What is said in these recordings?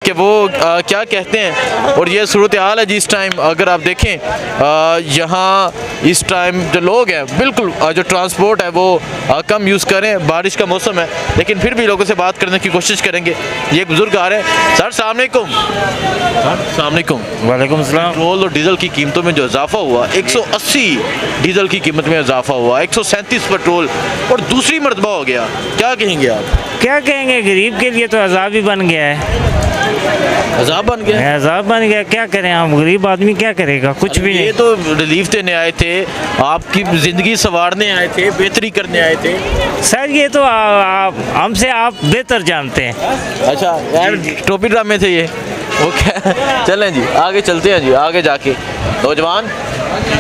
कि वो क्या कहते हैं। और ये सूरत हाल है जी इस टाइम। अगर आप देखें यहाँ इस टाइम जो लोग हैं बिल्कुल जो ट्रांसपोर्ट है वो कम यूज़ करें, बारिश का मौसम है, लेकिन फिर भी लोगों से बात करने की कोशिश करेंगे। ये एक बुज़ुर्ग आ रहे हैं। सर अस्सलाम वालेकुम। अस्सलाम वालेकुम। वालेकुम सलाम। पेट्रोल और डीज़ल की कीमतों में जो इजाफा हुआ, 180 डीज़ल की कीमत में इजाफा हुआ, 137 पेट्रोल और दूसरी मरतबा हो गया, क्या कहेंगे आप? क्या कहेंगे, गरीब के लिए तो अजाब ही बन गया है। अजाब बन गया, अजाब बन गया, क्या करें हम, गरीब आदमी क्या करेगा, कुछ भी ये नहीं। तो रिलीफ देने आए थे, आपकी ज़िंदगी संवारने आए थे, बेहतरी करने आए थे। सर ये तो हमसे आप बेहतर जानते हैं। अच्छा यार, टोपी ड्रामे थे ये। ओके चलें जी, आगे चलते हैं जी। आगे जाके नौजवान,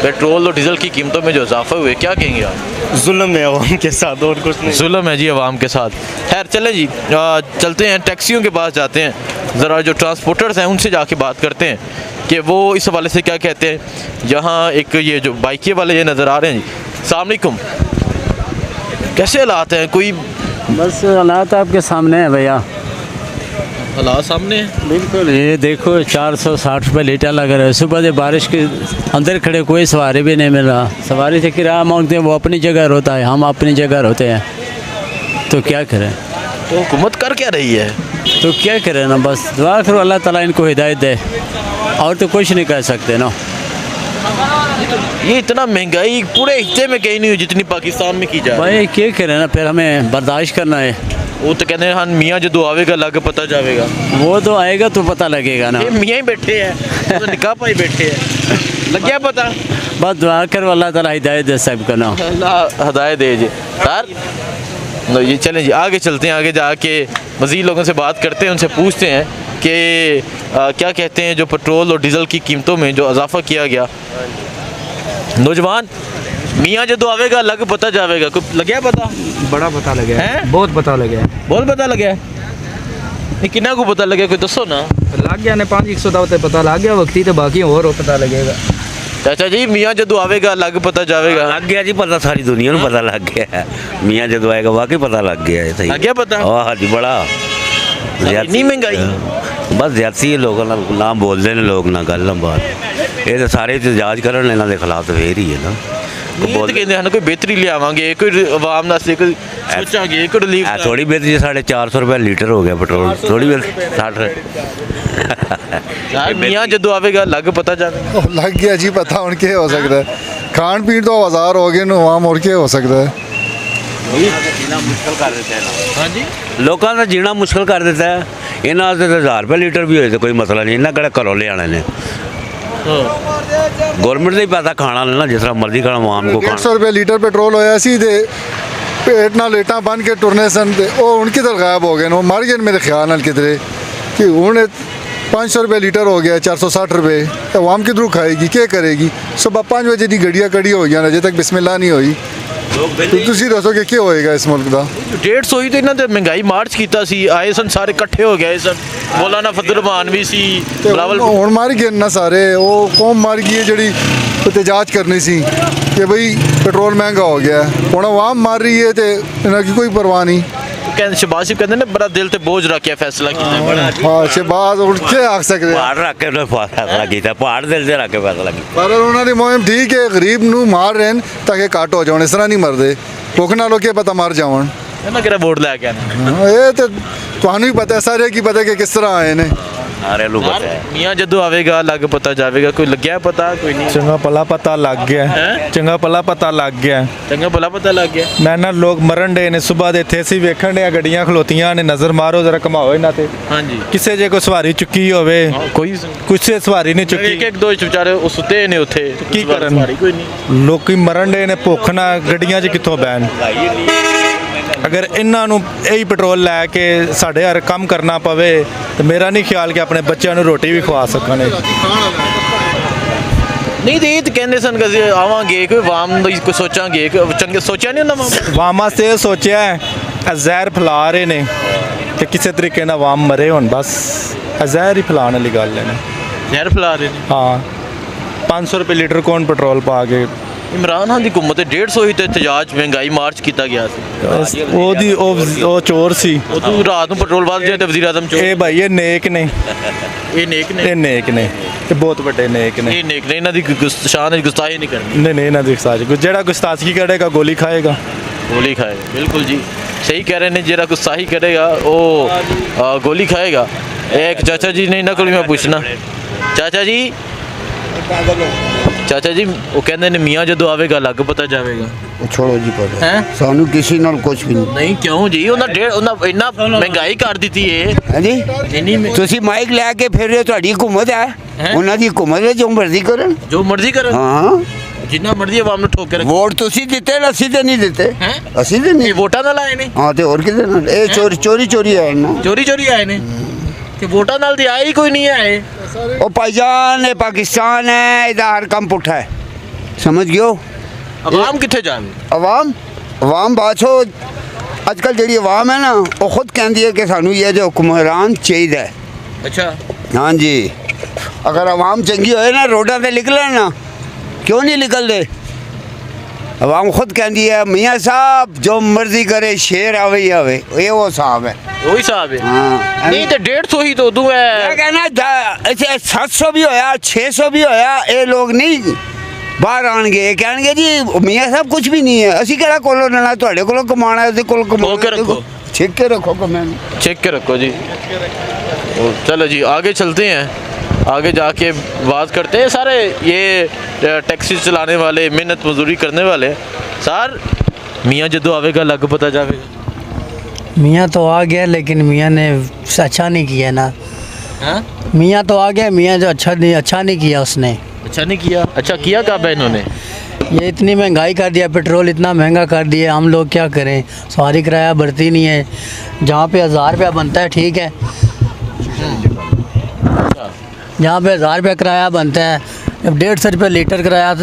पेट्रोल और डीज़ल की कीमतों में जो इजाफा हुए, क्या कहेंगे आप? जुल्म है अवाम के साथ और कुछ नहीं। जुल्म है जी अवाम के साथ। खैर चलें जी, चलते हैं टैक्सियों के पास जाते हैं, ज़रा जो ट्रांसपोर्टर्स हैं उनसे जाके बात करते हैं कि वो इस हवाले से क्या कहते हैं। यहाँ एक ये जो बाइकिए वाले ये नज़र आ रहे हैं जी। अस्सलाम वालेकुम। कैसे हालात हैं? कोई बस हालात आपके सामने है भैया, हालात सामने हैं। बिल्कुल। ये देखो 460 रुपये लीटर लग रहा है। सुबह से बारिश के अंदर खड़े, कोई सवारी भी नहीं मिल रहा। सवारी से किराया मांगते हैं, वो अपनी जगह रोता है, हम अपनी जगह रोते हैं, तो क्या करें? तो हुकूमत कर क्या रही है? तो क्या करें ना, बस दुआ करो अल्लाह ताला इनको हिदायत दे, और तो कुछ नहीं कर सकते ना। ये इतना महंगाई पूरे हिस्से में कहीं नहीं हुई जितनी पाकिस्तान में की जा रही है। भाई क्या करें ना, फिर हमें बर्दाश्त करना है। वो तो कहते हैं हाँ मियाँ जो आवेगा लग पता जावेगा। वो तो आएगा तो पता लगेगा ना। ये मियाँ ही बैठे हैं, वो तो निकाह पाई बैठे हैं, लग गया पता। बस दुआ करो अल्लाह ताला हिदायत दे सबको ना। अल्लाह हदायत दे जी। सर लो ये चलें जी, आगे चलते हैं। आगे जाके मज़ीद लोगों से बात करते हैं, उनसे पूछते हैं कि क्या कहते हैं जो पेट्रोल और डीज़ल की कीमतों में जो इजाफा किया गया। नौजवान, मियाँ जो आवेगा लग पता जावेगा, कुछ लग गया पता? बड़ा पता लगे हैं? बहुत पता लगे बहुत पता लग गया। नहीं कितना को पता लगे, कोई दसो ना। लग गया ने 500 दावते पता लग गया वक्ती तो बाकी और पता लगेगा। चाचा जी, मियाँ जो आवेगा लग पता जावेगा। लग गया जी पता, सारी दुनिया ਨੂੰ पता लग गया। मियाँ जदों आएगा वाकई पता लग गया है। सही लग गया पता? हाँ जी, बड़ा इतनी महंगाई? बस ज्यादती लोगों ना बोलते हैं लोग, ना गल ना बात। ये तो सारे एहतजाज करन इन्हां दे खिलाफ तो फिर ही है ना। नहीं तो कहते हैं कोई बेहतरी ले आवांगे, कोई अवाम वास्ते कोई सोचांगे, कोई रिलीफ। थोड़ी बेहतरी, 450 रुपये लीटर हो गया पेट्रोल, थोड़ी बेहतरी 60 यार मियाँ जदों आवेगा लग पता जावेगा। लग गया जी पता, ਹੁਣ ਕੀ ਹੋ ਸਕਦਾ ਹੈ? ਖਾਣ ਪੀਣ ਤੋਂ ਆਜ਼ਾਦ ਹੋ ਗਏ ਨੂੰ ਆਮ, ਹੋਰ ਕੀ ਹੋ ਸਕਦਾ ਹੈ? जीना मुश्किल कर देता है। हाँ जी, लोगों का जीना मुश्किल कर देता है। इन्हों से 1000 रुपये लीटर भी होए तो कोई मसला नहीं, इन्हें किहड़ा घरों ले आने ने। गौरमेंट ने ही पैसा खाना लेना, जिस तरह मर्जी खाना आवाम को 150 रुपये ਲੀਟਰ ਪੈਟਰੋਲ ਹੋਇਆ ਸੀ ਤੇ ਪੇਟ ਨਾਲ ਲੇਟਾਂ ਬੰਨ ਕੇ ਟੁਰਨੇ ਸਨ ਤੇ ਉਹ ਹੁਣ ਕਿਧਰ ਗਾਇਬ ਹੋ ਗਏ ਨੇ, ਉਹ ਮਰ ਗਏ ਨੇ ਮੇਰੇ ਖਿਆਲ ਨਾਲ ਕਿਧਰੇ, ਕਿ ਹੁਣ 500 रुपये लीटर हो गया, 460 रुपये। आवाम किधरों खाएगी, क्या करेगी? सुबह 5 बजे की गड्डियाँ कड़ी हो गई, अजे तक बिस्मिल्लाह नहीं हुई। तो तुसी दसो कि क्या होएगा इस मुल्क का? 150 तो इन्हों ने महंगाई मार्च किया सी, आए सन सारे इकट्ठे हो गए सन। मौलाना फजल रहमान भी सी, बिलावल ਹੁਣ ਮਰ ਗਏ ਨਾ ਸਾਰੇ, ਉਹ ਕੌਮ ਮਰ ਗਈ ਹੈ ਜਿਹੜੀ ਇhtਜਾਜ ਕਰਨੀ ਸੀ ਕਿ ਬਈ ਪੈਟਰੋਲ ਮਹਿੰਗਾ ਹੋ ਗਿਆ। ਹੁਣ ਆਵਾਮ ਮਰ ਰਹੀ ਹੈ ਤੇ ਇਹਨਾਂ की कोई परवाह नहीं। कहते शहबाज सिंह कहते ने बड़ा दिल ते बोझ रख के फैसला किया बड़ा। हाँ शहबाज उठ के आख सकते पहाड़ रख के उन्हें फैसला किया, पहाड़ दिल से रख के फैसला किया। पर ਉਹਨਾਂ ਦੀ ਮੁਹਿੰਮ ਠੀਕ ਹੈ, ਗਰੀਬ ਨੂੰ ਮਾਰ ਰਹੇ ਨੇ ਤਾਂ ਕਿ ਘੱਟ ਹੋ ਜਾਣ, ਇਸ ਤਰ੍ਹਾਂ ਨਹੀਂ ਮਰਦੇ। ਭੁੱਖ ਨਾਲ ਲੋਕੀ ਪਤਾ ਮਰ ਜਾਵਣ। ਇਹਨਾਂ ਕਿਹੜਾ ਵੋਟ ਲੈ ਕੇ ਆਣਾ। ਇਹ ਤੇ ਤੁਹਾਨੂੰ ਹੀ ਪਤਾ, ਸਾਰੇ ਕੀ ਪਤਾ ਕਿ ਕਿਸ ਤਰ੍ਹਾਂ ਆਏ ਨੇ। सारे लोग पता है। मियाँ जदों आवेगा लग पता जावेगा, कोई लग गया पता? कोई नहीं। ਚੰਗਾ ਭਲਾ ਪਤਾ ਲੱਗ ਗਿਆ, हैं? ਚੰਗਾ ਭਲਾ ਪਤਾ ਲੱਗ ਗਿਆ। चंगा भला पता लग गया। ਮੈਂ ਨਾ ਲੋਕ ਮਰਨ ਡੇ ਨੇ, ਸਵੇਰ ਦੇ ਇੱਥੇ ਅਸੀਂ ਵੇਖਣ ਦੇ ਗੱਡੀਆਂ ਖਲੋਤੀਆਂ ਨੇ, ਨਜ਼ਰ ਮਾਰੋ ਜ਼ਰਾ, ਘਮਾਓ ਇਹਨਾਂ ਤੇ। हाँ जी, ਕਿਸੇ ਜੇ ਕੋਈ ਸਵਾਰੀ ਚੁੱਕੀ ਹੋਵੇ, कोई ਕਿਸੇ ਸਵਾਰੀ ਨਹੀਂ एक ਚੁੱਕੀ, एक दो बेचारे ਉਹ ਸੁੱਤੇ ਨੇ ਉੱਥੇ, ਕੀ ਕਰਨ? ਕੋਈ ਨਹੀਂ। ਲੋਕੀ ਮਰਨ ਡੇ ਨੇ ਭੁੱਖ ਨਾਲ, ਗੱਡੀਆਂ 'ਚ ਕਿੱਥੋਂ ਬਹਿਣ। ਅਗਰ ਇਹਨਾਂ ਨੂੰ ਇਹੀ ਪੈਟਰੋਲ ਲੈ ਕੇ ਸਾਡੇ ਹਰ ਕੰਮ ਕਰਨਾ ਪਵੇ ਤੇ ਮੇਰਾ ਨਹੀਂ ਖਿਆਲ ਕਿ ਆਪਣੇ ਬੱਚਿਆਂ ਨੂੰ ਰੋਟੀ ਵੀ ਖਵਾ ਸਕਣ। ਨਹੀਂ ਤੇ ਇਹ ਤਾਂ ਕਹਿੰਦੇ ਸਨ ਕਿ ਅਸੀਂ ਆਵਾਂਗੇ, ਕੋਈ ਆਵਾਮ ਦੀ ਕੋਈ ਸੋਚਾਂਗੇ, ਚੰਗੇ ਸੋਚਿਆ ਨਹੀਂ ਉਹਨਾਂ ਵਾਮ ਵਾਸਤੇ ਇਹ ਸੋਚਿਆ ਹੈ, ਇਹ ਜ਼ਹਿਰ ਫੈਲਾ ਰਹੇ ਨੇ ਤੇ ਕਿਸੇ ਤਰੀਕੇ ਨਾਲ ਆਵਾਮ ਮਰੇ ਹੁਣ, ਬਸ ਇਹ ਜ਼ਹਿਰ ਹੀ ਫੈਲਾਉਣ ਵਾਲੀ ਗੱਲ ਹੈ ਨਾ। ਜ਼ਹਿਰ ਫੈਲਾ ਰਹੇ ਨੇ। ਹਾਂ 500 रुपये लीटर कौन पेट्रोल पा के इमरान खान की हुकूमत 150 ही तो एहतजाज महंगाई मार्च किया गया ਸੀ ਉਹ ਚੋਰ ਸੀ ਉਦੋਂ ਰਾਤ ਨੂੰ ਪੈਟਰੋਲ ਵੱਧ ਜਾਏ ਤੇ ਵਜ਼ੀਰ ਆਜ਼ਮ ਚੋਰ ਇਹ ਭਾਈ ਇਹ ਨੇਕ ਨੇ ਇਹ ਨੇਕ ਨੇ ਇਹ ਨੇਕ ਨੇ ਇਹ ਬਹੁਤ ਵੱਡੇ ਨੇਕ ਨੇ ਇਹ ਨੇਕ ਨੇ ਇਹਨਾਂ ਦੀ ਸ਼ਾਨ ਦੀ ਗੁਸਤਾਖੀ ਨਹੀਂ ਕਰਨੀ ਨਹੀਂ ਨਹੀਂ ਇਹਨਾਂ ਦੀ ਸਾਜ ਜਿਹੜਾ ਗੁਸਤਾਖੀ ਕਰੇਗਾ ਗੋਲੀ ਖਾਏਗਾ गोली खाएगा बिल्कुल जी सही कह रहे हैं जरा गुस्साही करेगा वो गोली खाएगा एक चाचा जी ने इन्हों को मैं पूछना चाचा जी वो कहते हैं मियाँ जो आवेगा अलग पता जाएगा छोड़ो जी पर हैं सानू किसी नाल कुछ भी नहीं नहीं क्यों जी इन्ना महंगाई कर दी है है जी इन्नी ਤੁਸੀਂ ਮਾਈਕ ਲੈ ਕੇ ਫਿਰ ਰਹੇ ਤੁਹਾਡੀ ਹੁਕੂਮਤ ਹੈ ਉਹਨਾਂ ਦੀ ਹੁਕੂਮਤ ਹੈ ਜੋ ਮਰਜ਼ੀ ਕਰਨ जो मर्जी कर ਹਾਂ जिन्ना मर्जी आवाम ने ठोक के रखो ਵੋਟ ਤੁਸੀਂ ਦਿੱਤੇ ਅਸੀਂ ਤੇ ਨਹੀਂ ਦਿੱਤੇ हैं ਅਸੀਂ ਤੇ ਨਹੀਂ वोटा नाल आए ने ਹਾਂ ਤੇ ਹੋਰ ਕਿਤੇ ਨਾਲ ਇਹ ਚੋਰੀ ਆਏ ਨਾ चोरी चोरी आए ने ते वोटा नाल ते आए ही कोई नहीं आए ਉਹ ਭਾਈਜਾਨ ਇਹ ਪਾਕਿस्तान ਹੈ ਇਹਦਾ ਹਰ ਕੰਮ ਪੁੱਠਾ ਹੈ ਸਮਝ ਗਿਓ आवाम कितने जाए ਆਵਾਮ ਬਾਛੋ ਅੱਜ ਕੱਲ ਜਿਹੜੀ ਆਵਾਮ ਹੈ ਨਾ ਉਹ ਖੁਦ ਕਹਿੰਦੀ ਹੈ ਕਿ ਸਾਨੂੰ ਇਹ ਜੋ ਹੁਕਮਰਾਨ ਚਾਹੀਦਾ ਹੈ अच्छा ਹਾਂਜੀ ਅਗਰ ਆਵਾਮ ਚੰਗੀ ਹੋਏ ਨਾ ਰੋਡਾਂ ਤੇ ਨਿਕਲਣ ਨਾ क्यों नहीं निकलते आवाम खुद कहती है मियाँ साहब जो मर्जी करे शेर आवे ही आवे ये वो साहब है वही साहब है हाँ नहीं तो 150 ही तो तू मैं है कहना 700 भी होया 600 भी होया ये लोग नहीं बाहर आएंगे कहेंगे जी मियाँ साहब कुछ भी नहीं है असी केड़ा कोलो लेना ਤੁਹਾਡੇ ਕੋਲੋਂ ਕਮਾਣਾ ਹੈ ਕੋਲ के रखो छेक के रखो कमेंट चेक के रखो जी चलो जी आगे चलते हैं आगे जाके बात करते हैं सारे ये टैक्सी चलाने वाले मेहनत मजदूरी करने वाले सर मियाँ जदों आवेगा अलग पता जाएगा मियाँ तो आ गया लेकिन मियाँ ने अच्छा नहीं किया ना हाँ मियाँ तो आ गया मियाँ जो अच्छा नहीं किया उसने अच्छा नहीं किया अच्छा किया कब है इन्होंने ये इतनी महंगाई कर दिया पेट्रोल इतना महंगा कर दिया हम लोग क्या करें सवारी किराया बढ़ती नहीं है जहाँ पे 1000 रुपया बनता है ठीक है जहाँ पे 1000 रुपया किराया बनता है जब 150 रुपये लीटर किराया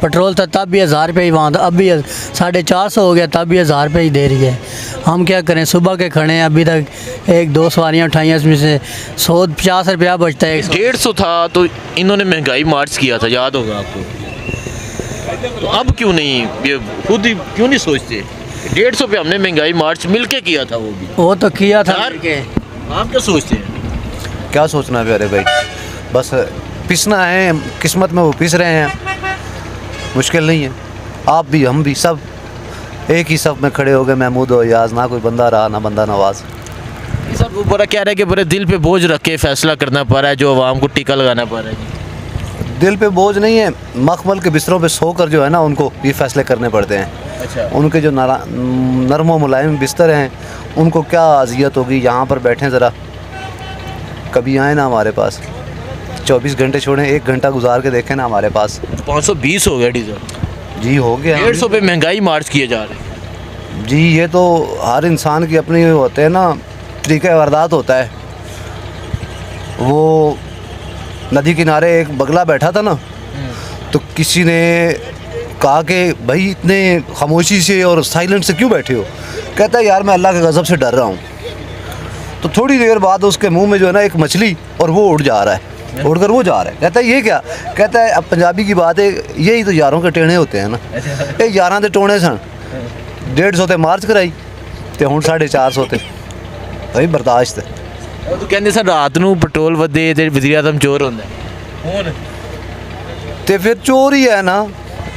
पेट्रोल था तब भी 1000 रुपये ही वहाँ था अब भी 450 हो गया तब भी 1000 रुपये ही दे रही है हम क्या करें सुबह के खड़े हैं अभी तक 1-2 सवारियाँ उठाई हैं उसमें से 150 रुपया बचता है 150 था तो इन्होंने महंगाई मार्च किया था याद होगा आपको तो अब क्यों नहीं ये खुद ही क्यों नहीं सोचते 150 पे हमने महंगाई मार्च मिलके किया था वो तो किया था यार, के आप क्या सोचते हैं क्या सोचना है प्यारे भाई बस पिसना है किस्मत में वो पिस रहे हैं मुश्किल नहीं है आप भी हम भी सब एक ही सब में खड़े हो गए महमूद और याज ना कोई बंदा रहा ना बंदा नवाज सब वो बड़ा कह रहे हैं कि बड़े दिल पे बोझ रख के फैसला करना पड़ रहा है जो आवाम को टीका लगाना पड़ रहा है दिल पे बोझ नहीं है मखमल के बिस्तरों पे सोकर जो है ना उनको ये फैसले करने पड़ते हैं अच्छा उनके जो नरम व मुलायम बिस्तर हैं उनको क्या अजियत होगी यहाँ पर बैठें ज़रा कभी आए ना हमारे पास 24 घंटे छोड़ें 1 घंटा गुजार के देखें ना हमारे पास 520 हो गया डीजल जी हो गया 150 पे महंगाई मार्च किए जा रहे हैं जी ये तो हर इंसान की अपनी होते हैं ना तरीक़ा वारदात होता है वो नदी किनारे एक बगला बैठा था ना तो किसी ने कहा कि भाई इतने खामोशी से और साइलेंट से क्यों बैठे हो कहता है यार मैं अल्लाह के गज़ब से डर रहा हूँ तो थोड़ी देर बाद उसके मुंह में जो है ना एक मछली और वो उड़ जा रहा है उड़कर वो जा रहा है कहता है ये क्या कहता है अब पंजाबी की बात है यही तो यारों के टेढ़े होते हैं ना ये 11 के टोने सन 150 ते मार्च कराई तो हूँ 450 ते भाई बर्दाश्त है ਉਹ ਤਾਂ ਕਹਿੰਦੇ ਸਰ ਰਾਤ ਨੂੰ ਪੈਟਰੋਲ ਵਧੇ ਤੇ ਵਜ਼ੀਰ ਆਜ਼ਮ ਚੋਰ ਹੁੰਦਾ ਹੁਣ ਤੇ ਫਿਰ ਚੋਰ ਹੀ ਹੈ ਨਾ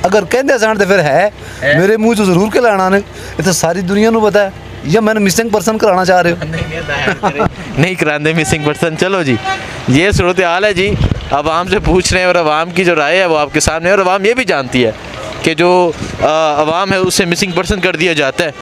ਅਗਰ ਕਹਿੰਦੇ ਸਨ ਤੇ ਫਿਰ ਹੈ ਮੇਰੇ ਮੂੰਹ ਚੋਂ ਜ਼ਰੂਰ ਕੇ ਲਾਣਾ ਨੇ ਇਹ ਤਾਂ ਸਾਰੀ ਦੁਨੀਆ ਨੂੰ ਪਤਾ ਹੈ या मैंने मिसिंग पर्सन कराना चाह रहे हो नहीं कराते मिसिंग पर्सन चलो जी ये सूरत हाल है जी आवाम से पूछ रहे हैं और आवाम की जो राय है वो आपके सामने है और आवाम ये भी जानती है कि जो आवाम है उससे मिसिंग पर्सन कर दिया जाता है